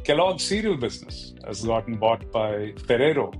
Kellogg cereal business has gotten bought by Ferrero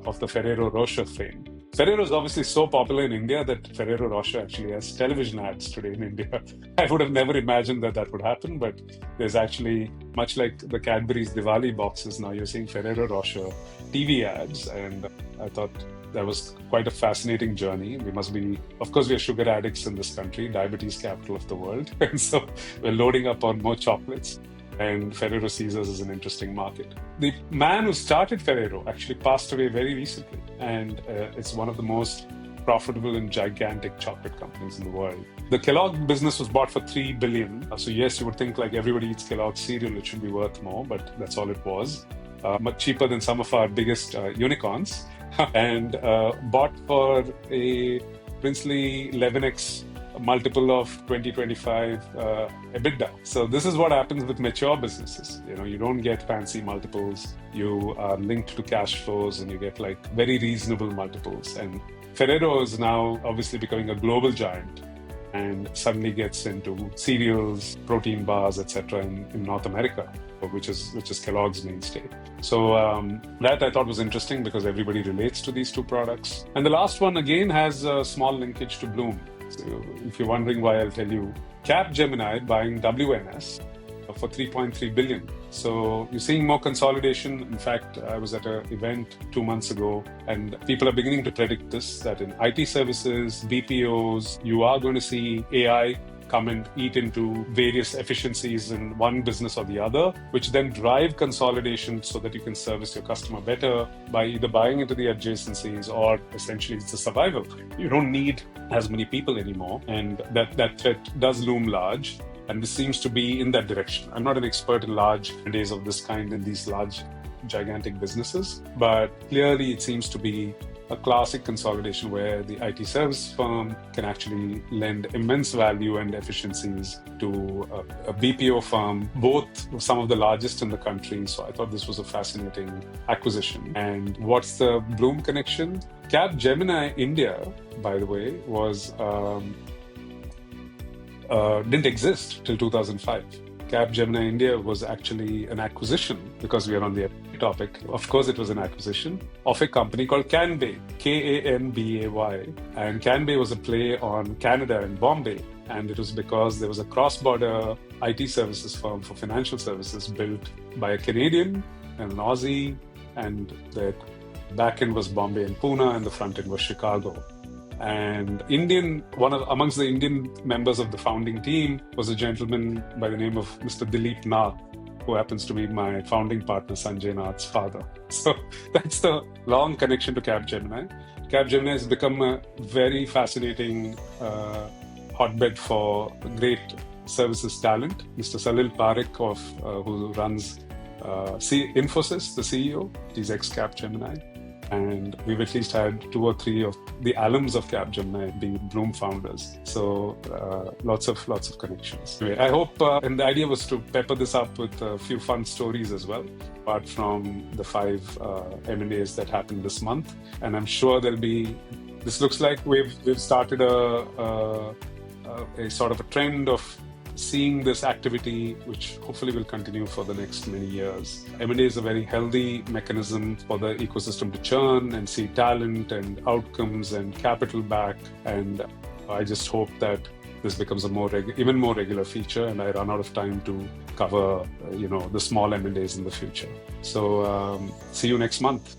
of the Ferrero Rocher fame. Ferrero is obviously so popular in India that Ferrero Rocher actually has television ads today in India. I would have never imagined that would happen, but there's actually, much like the Cadbury's Diwali boxes, now you're seeing Ferrero Rocher TV ads, and I thought that was quite a fascinating journey. We must be, of course, we are sugar addicts in this country, diabetes capital of the world, and so we're loading up on more chocolates. And Ferrero sees us as an interesting market. The man who started Ferrero actually passed away very recently, and it's one of the most profitable and gigantic chocolate companies in the world. The Kellogg business was bought for $3 billion. So yes, you would think like everybody eats Kellogg cereal, it should be worth more, but that's all it was. Much cheaper than some of our biggest unicorns, and bought for a princely 11x multiple of 2025 EBITDA. So this is what happens with mature businesses. You don't get fancy multiples. You are linked to cash flows, and you get like very reasonable multiples. And Ferrero is now obviously becoming a global giant, and suddenly gets into cereals, protein bars, etc. in North America, which is Kellogg's mainstay. So that I thought was interesting because everybody relates to these two products. And the last one again has a small linkage to Blume. So if you're wondering why, I'll tell you. Capgemini buying WNS for $3.3 billion. So you're seeing more consolidation. In fact, I was at an event 2 months ago, and people are beginning to predict this, that in IT services, BPOs, you are going to see AI come and eat into various efficiencies in one business or the other, which then drive consolidation so that you can service your customer better by either buying into the adjacencies, or essentially it's a survival. You don't need as many people anymore, and that threat does loom large, and this seems to be in that direction. I'm not an expert in large M&As of this kind in these large, gigantic businesses, but clearly it seems to be a classic consolidation where the IT service firm can actually lend immense value and efficiencies to a BPO firm, both some of the largest in the country. So I thought this was a fascinating acquisition. And what's the Blume connection? Capgemini India, by the way, was didn't exist till 2005. Capgemini India was actually an acquisition, because we are on the topic. Of course, it was an acquisition of a company called Kanbay, Kanbay. And Kanbay was a play on Canada and Bombay. And it was because there was a cross-border IT services firm for financial services built by a Canadian and an Aussie, and the back end was Bombay and Pune, and the front end was Chicago. And amongst the Indian members of the founding team was a gentleman by the name of Mr. Dileep Nath, who happens to be my founding partner, Sanjay Nath's father. So that's the long connection to Capgemini. Capgemini has become a very fascinating hotbed for great services talent. Mr. Salil Parekh, who runs Infosys, the CEO, he's ex-Capgemini. And we've at least had 2 or 3 of the alums of Capgemini being Blume founders. So lots of connections. Anyway, I hope, and the idea was to pepper this up with a few fun stories as well, apart from the 5 M&As that happened this month. And I'm sure this looks like we've started a sort of a trend of seeing this activity, which hopefully will continue for the next many years. M&A is a very healthy mechanism for the ecosystem to churn and see talent and outcomes and capital back. And I just hope that this becomes a even more regular feature, and I run out of time to cover, the small M&As in the future. So see you next month.